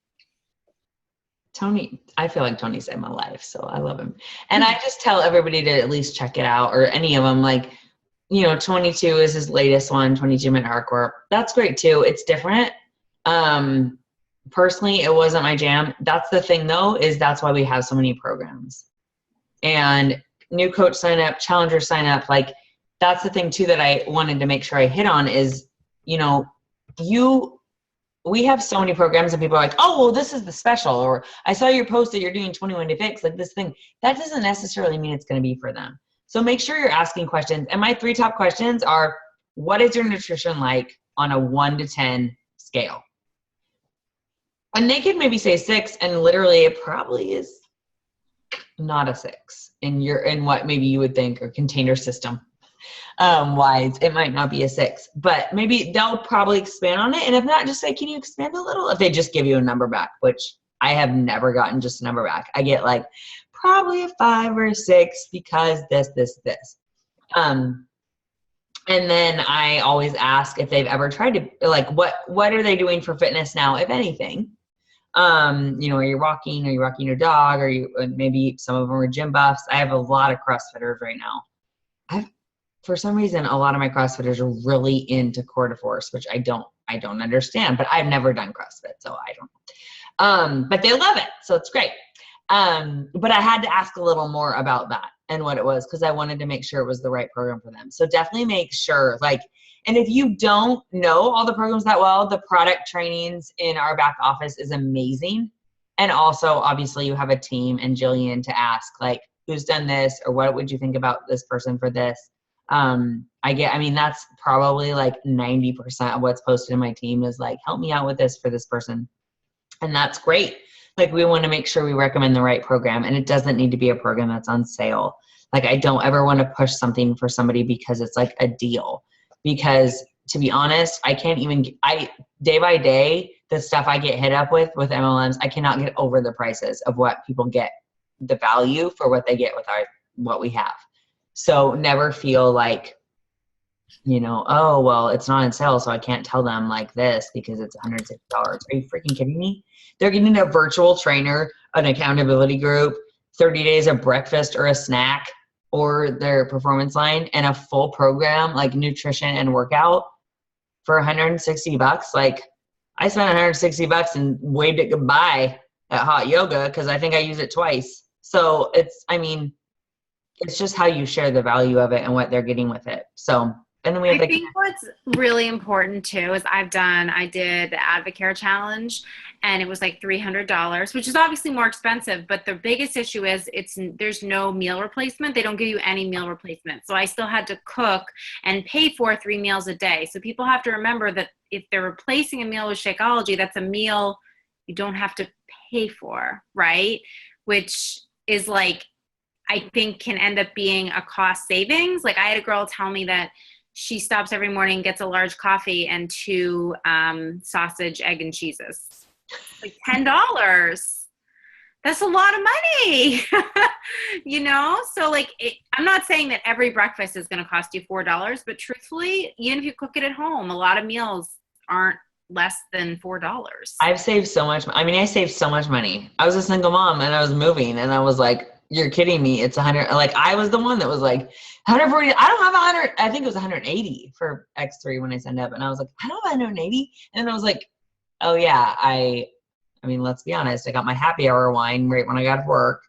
Tony, I feel like Tony saved my life, so I love him. And I just tell everybody to at least check it out, or any of them. Like, 22 is his latest one, 22-minute hardcore. That's great too. It's different. Personally, it wasn't my jam. That's the thing though, is that's why we have so many programs. And new coach sign up, challenger sign up, like that's the thing too that I wanted to make sure I hit on is, we have so many programs and people are like, oh, well, this is the special, or I saw your post that you're doing 21 to fix, like this thing. That doesn't necessarily mean it's going to be for them. So make sure you're asking questions. And my 3 top questions are, what is your nutrition like on a 1 to 10 scale? And they could maybe say 6, and literally it probably is not a 6 in what maybe you would think, or container system wise, it might not be a 6, but maybe they'll probably expand on it. And if not, just say, can you expand a little? If they just give you a number back, which I have never gotten just a number back. I get like probably a 5 or a 6 because this. And then I always ask if they've ever tried to, like, what are they doing for fitness now, if anything? Are you walking your dog? Maybe some of them are gym buffs. I have a lot of CrossFitters right now. For some reason, a lot of my CrossFitters are really into core de force, which I don't understand, but I've never done CrossFit, so I don't know. But they love it, so it's great. But I had to ask a little more about that and what it was, because I wanted to make sure it was the right program for them. So definitely make sure, and if you don't know all the programs that well, the product trainings in our back office is amazing. And also, obviously, you have a team and Jillian to ask, like, who's done this, or what would you think about this person for this? That's probably like 90% of what's posted in my team is like, help me out with this for this person. And that's great. Like, we want to make sure we recommend the right program, and it doesn't need to be a program that's on sale. Like, I don't ever want to push something for somebody because it's like a deal, because to be honest, day by day, the stuff I get hit up with MLMs, I cannot get over the prices of what people get, the value for what they get with what we have. So never feel like, oh, well, it's not on sale, so I can't tell them like this because it's $160. Are you freaking kidding me? They're getting a virtual trainer, an accountability group, 30 days of breakfast or a snack, or their performance line, and a full program like nutrition and workout for $160. Like, I spent $160 and waved it goodbye at Hot Yoga because I think I used it twice. So it's just how you share the value of it and what they're getting with it. So And then we have I think what's really important too is I did the Advocare challenge, and it was like $300, which is obviously more expensive, but the biggest issue is there's no meal replacement. They don't give you any meal replacement. So I still had to cook and pay for 3 meals a day. So people have to remember that if they're replacing a meal with Shakeology, that's a meal you don't have to pay for, right? Which is like, I think can end up being a cost savings. Like I had a girl tell me that she stops every morning, gets a large coffee and 2 sausage, egg, and cheeses. Like $10. That's a lot of money, you know? So like, I'm not saying that every breakfast is going to cost you $4, but truthfully, even if you cook it at home, a lot of meals aren't less than $4. I've saved so much. I mean, I saved so much money. I was a single mom and I was moving and I was like, you're kidding me. It's 100. Like I was the one that was like 140. I don't have 100. I think it was 180 for X3 when I signed up. And I was like, I don't have 180. And then I was like, oh yeah, I mean, let's be honest. I got my happy hour wine right when I got to work,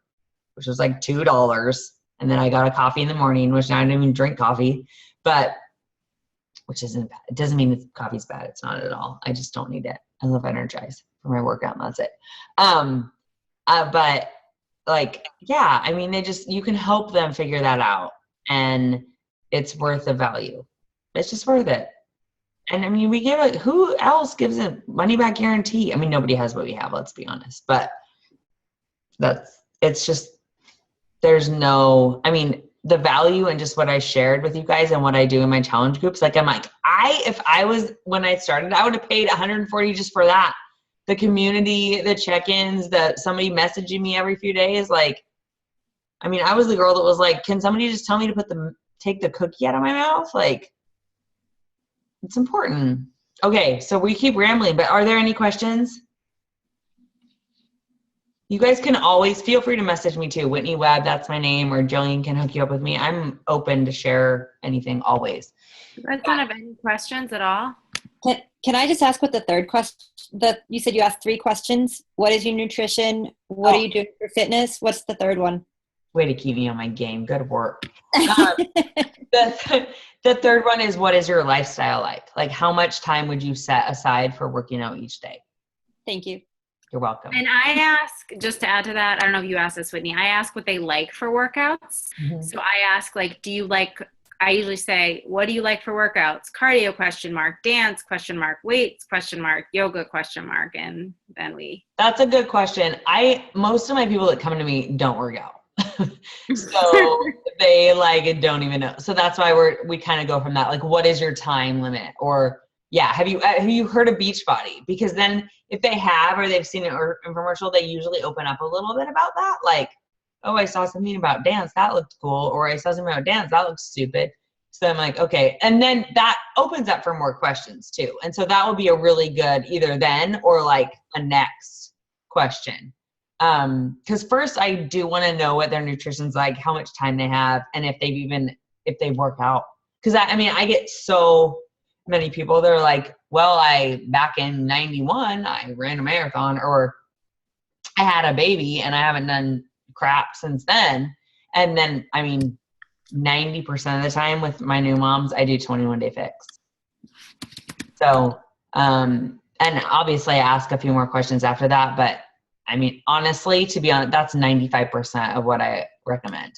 which was like $2. And then I got a coffee in the morning, which I don't even drink coffee, but which isn't bad. It doesn't mean that coffee's bad. It's not at all. I just don't need it. I love Energize for my workout and that's it. But like, yeah, I mean, you can help them figure that out and it's worth the value. It's just worth it. And I mean, who else gives a money back guarantee? I mean, nobody has what we have, let's be honest, but it's just, I mean, the value and just what I shared with you guys and what I do in my challenge groups, like, I'm like, when I started, I would have paid $140 just for that. The community, the check-ins, somebody messaging me every few days. Like, I mean, I was the girl that was like, can somebody just tell me to take the cookie out of my mouth? Like, it's important. Okay. So we keep rambling, but are there any questions? You guys can always feel free to message me too. Whitney Webb, that's my name, or Jillian can hook you up with me. I'm open to share anything always. You guys don't have any questions at all? Can I just ask what the third question, you said you asked 3 questions. What is your nutrition? What are you doing for fitness? What's the third one? Way to keep me on my game. Good work. The third one is, what is your lifestyle like? Like, how much time would you set aside for working out each day? Thank you. You're welcome. And I ask, just to add to that, I don't know if you asked this, Whitney, I ask what they like for workouts. Mm-hmm. So I ask, like, I usually say, what do you like for workouts? Cardio ? Dance ? Weights ? Yoga ? And then That's a good question. Most of my people that come to me don't work out. So they don't even know. So that's why we kind of go from that. Like, what is your time limit? Or yeah, have you heard of Beachbody? Because then if they have, or they've seen an infomercial, they usually open up a little bit about that. Like, oh, I saw something about dance. That looked cool. Or I saw something about dance. That looks stupid. So I'm like, okay. And then that opens up for more questions too. And so that would be a really good either then or like a next question. Cause first I do want to know what their nutrition's like, how much time they have, and if they work out. Cause I get so many people that are like, well, back in 91, I ran a marathon, or I had a baby and I haven't done crap since then. And then, 90% of the time with my new moms, I do 21-day fix. So, and obviously I ask a few more questions after that, but honestly, to be honest, that's 95% of what I recommend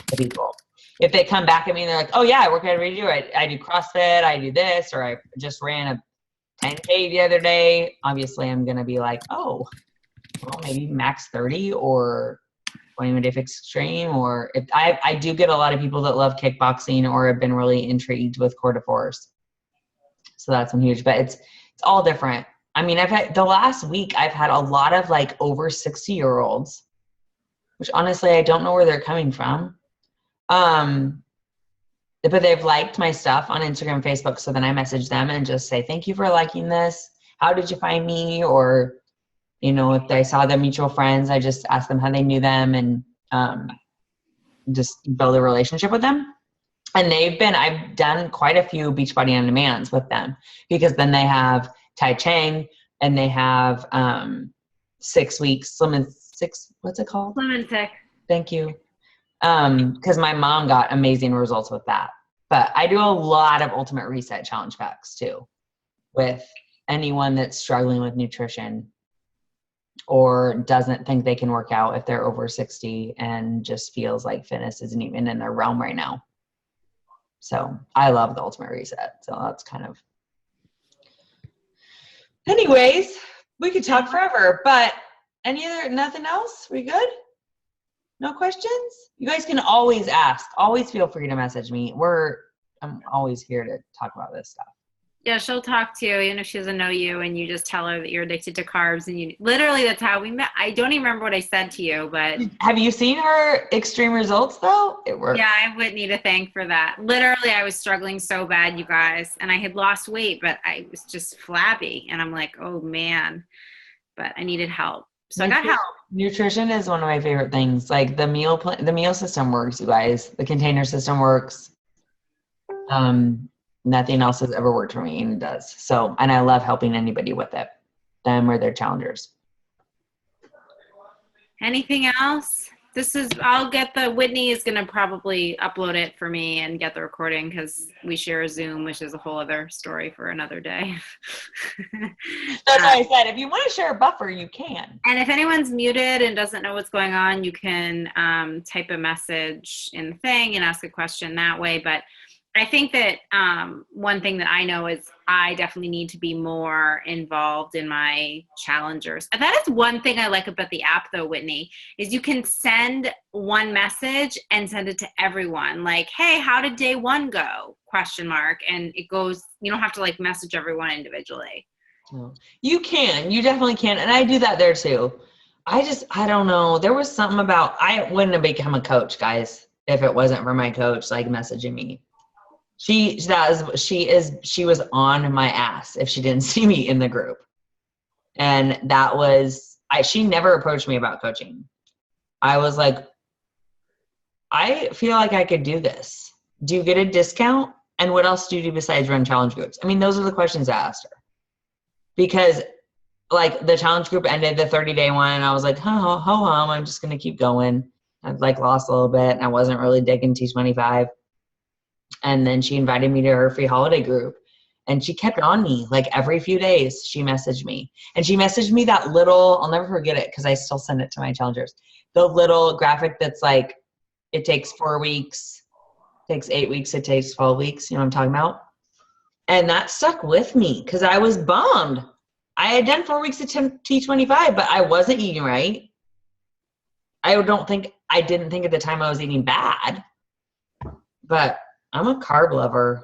to people. If they come back at me and they're like, oh yeah, I work out every day. I do CrossFit, I do this, or I just ran a 10K the other day. Obviously I'm going to be like, oh, well, maybe max 30 or 21-day fix extreme. Or if I do get a lot of people that love kickboxing or have been really intrigued with core de force. So that's huge, but it's all different. I've had the last week, I've had a lot of over 60-year-olds, which honestly, I don't know where they're coming from. But they've liked my stuff on Instagram and Facebook. So then I message them and just say, thank you for liking this. How did you find me? Or, if I saw their mutual friends, I just asked them how they knew them and just build a relationship with them. And I've done quite a few Beachbody on demands with them, because then they have Tai Chang and they have 6 weeks, Slim and Six, what's it called? Slim and Thick. Thank you. Because my mom got amazing results with that. But I do a lot of Ultimate Reset challenge packs too, with anyone that's struggling with nutrition or doesn't think they can work out if they're over 60 and just feels like fitness isn't even in their realm right now. So I love the Ultimate Reset. So that's kind of, anyways, we could talk forever, but nothing else? We good? No questions? You guys can always ask. Always feel free to message me. I'm always here to talk about this stuff. Yeah, she'll talk to you even if she doesn't know you, and you just tell her that you're addicted to carbs, and you literally, that's how we met. I don't even remember what I said to you, but have you seen her extreme results though? It worked. Yeah, I would need a thank for that. Literally, I was struggling so bad, you guys, and I had lost weight, but I was just flabby, and I'm like, oh man, but I needed help. So I got help. Nutrition is one of my favorite things. Like the meal system works, you guys. The container system works. Nothing else has ever worked for me, and it does. So, and I love helping anybody with it, them or their challengers. Anything else? Whitney is going to probably upload it for me and get the recording because we share a Zoom, which is a whole other story for another day. That's why I said, if you want to share a buffer, you can. And if anyone's muted and doesn't know what's going on, you can type a message in the thing and ask a question that way. But I think that one thing that I know is I definitely need to be more involved in my challengers. And that is one thing I like about the app though, Whitney, is you can send one message and send it to everyone. Like, hey, how did day 1 go? ? And it goes, you don't have to like message everyone individually. You can, you definitely can. And I do that there too. I don't know. There was something about, I wouldn't have become a coach, guys, if it wasn't for my coach, like messaging me. She was on my ass if she didn't see me in the group. And that was, she never approached me about coaching. I was like, I feel like I could do this. Do you get a discount? And what else do you do besides run challenge groups? I mean, those are the questions I asked her. Because like the challenge group ended, the 30-day one, and I was like, I'm just going to keep going. I'd like lost a little bit and I wasn't really digging T25. And then she invited me to her free holiday group, and she kept on me. Like every few days she messaged me, and she messaged me that little, I'll never forget it because I still send it to my challengers, the little graphic that's like, it takes 4 weeks, takes 8 weeks, it takes 12 weeks. You know what I'm talking about? And that stuck with me because I was bummed. I had done 4 weeks of T25, but I wasn't eating right. I didn't think at the time I was eating bad, but I'm a carb lover.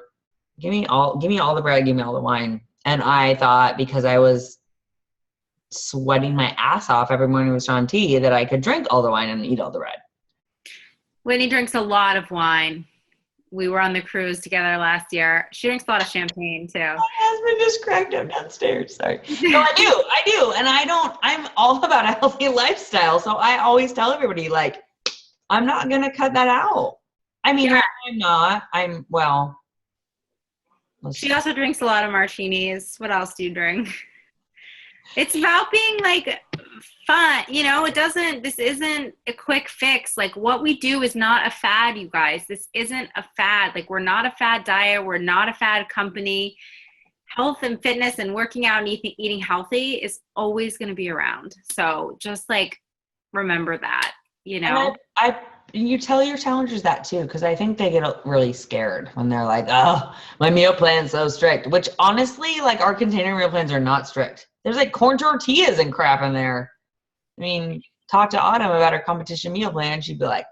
Give me all the bread, give me all the wine. And I thought because I was sweating my ass off every morning with Sean T that I could drink all the wine and eat all the bread. Whitney drinks a lot of wine. We were on the cruise together last year. She drinks a lot of champagne too. My husband just cracked up downstairs. Sorry. No, I do. And I'm all about a healthy lifestyle. So I always tell everybody, like, I'm not going to cut that out. I mean, yeah. I'm not. She also drinks a lot of martinis. What else do you drink? It's about being like fun. You know, this isn't a quick fix. Like what we do is not a fad, you guys. This isn't a fad. Like we're not a fad diet. We're not a fad company. Health and fitness and working out and eating healthy is always going to be around. So just like remember that, you know. You tell your challengers that too, because I think they get really scared when they're like, oh, my meal plan's so strict, which honestly, like our container meal plans are not strict. There's like corn tortillas and crap in there. I mean, talk to Autumn about her competition meal plan. She'd be like,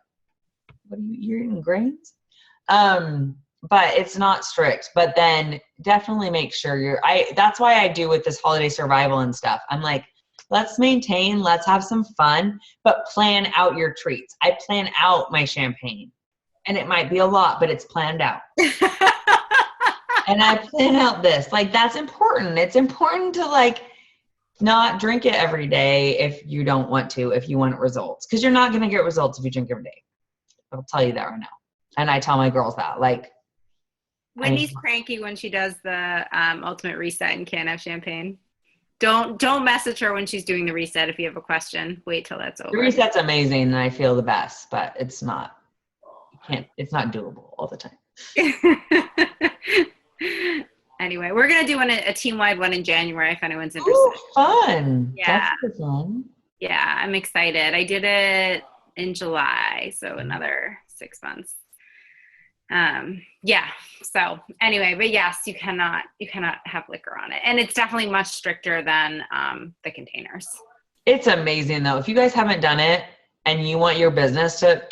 what are you're eating grains? But it's not strict, but then definitely make sure that's why I do with this holiday survival and stuff. I'm like, let's maintain, let's have some fun, but plan out your treats. I plan out my champagne, and it might be a lot, but it's planned out. And I plan out this. Like, that's important. It's important to, like, not drink it every day if you don't want to, if you want results. Because you're not going to get results if you drink every day. I'll tell you that right now. And I tell my girls that. Like, Whitney's cranky when she does the ultimate reset and can't have champagne. Don't message her when she's doing the reset if you have a question. Wait till that's over. The reset's amazing and I feel the best, but it's not doable all the time. Anyway, we're gonna do a team-wide one in January if anyone's interested. Ooh, fun. Yeah. That's fun. Yeah, I'm excited. I did it in July, so another 6 months. Yeah. So anyway, but yes, you cannot have liquor on it, and it's definitely much stricter than the containers. It's amazing though. If you guys haven't done it and you want your business to,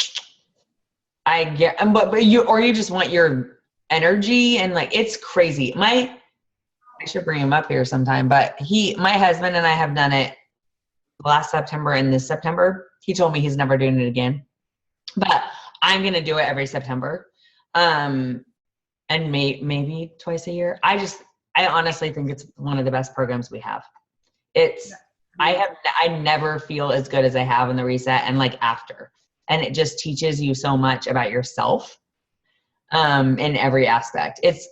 I get, but you just want your energy and like, it's crazy. I should bring him up here sometime, but my husband and I have done it last September and this September. He told me he's never doing it again, but I'm going to do it every September. And maybe twice a year. I honestly think it's one of the best programs we have. I never feel as good as I have in the reset and like after, and it just teaches you so much about yourself, in every aspect. It's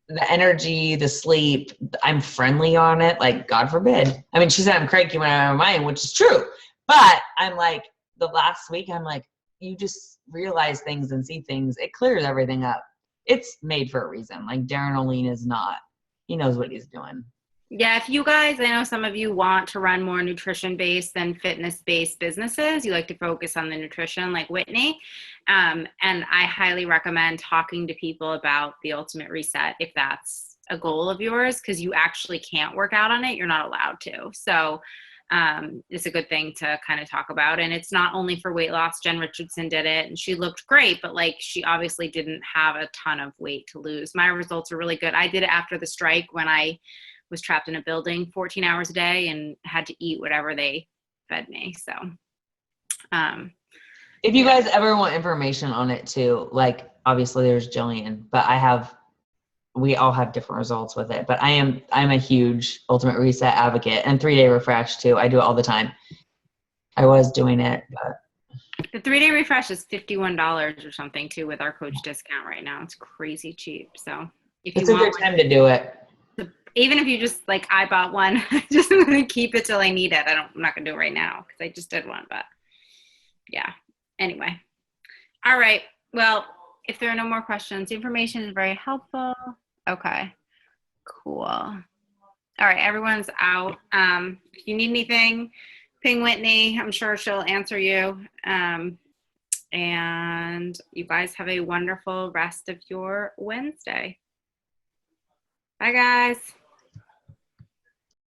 the energy, the sleep. I'm friendly on it. Like, God forbid. I mean, she said I'm cranky when I'm on my mind, which is true, but I'm like, the last week, I'm like, you just realize things and see things. It clears everything up. It's made for a reason. Like Darren O'Lean is not. He knows what he's doing. Yeah, if you guys, I know some of you want to run more nutrition-based than fitness-based businesses. You like to focus on the nutrition like Whitney. And I highly recommend talking to people about the Ultimate Reset if that's a goal of yours, because you actually can't work out on it. You're not allowed to. So it's a good thing to kind of talk about. And it's not only for weight loss. Jen Richardson did it and she looked great, but like she obviously didn't have a ton of weight to lose. My results are really good. I did it after the strike when I was trapped in a building 14 hours a day and had to eat whatever they fed me. So if you guys ever want information on it too, like obviously there's Jillian, but we all have different results with it, but I'm a huge Ultimate Reset advocate, and 3-day refresh too. I do it all the time. I was doing it, but the 3-day refresh is $51 or something too with our coach discount right now. It's crazy cheap. So if it's you a want good time to do it. Even if you just like, I bought one, I just want to keep it till I need it. I'm not gonna do it right now because I just did one, but yeah. Anyway. All right. Well, if there are no more questions, the information is very helpful. Okay. Cool. All right. Everyone's out. If you need anything, ping Whitney. I'm sure she'll answer you. And you guys have a wonderful rest of your Wednesday. Bye, guys.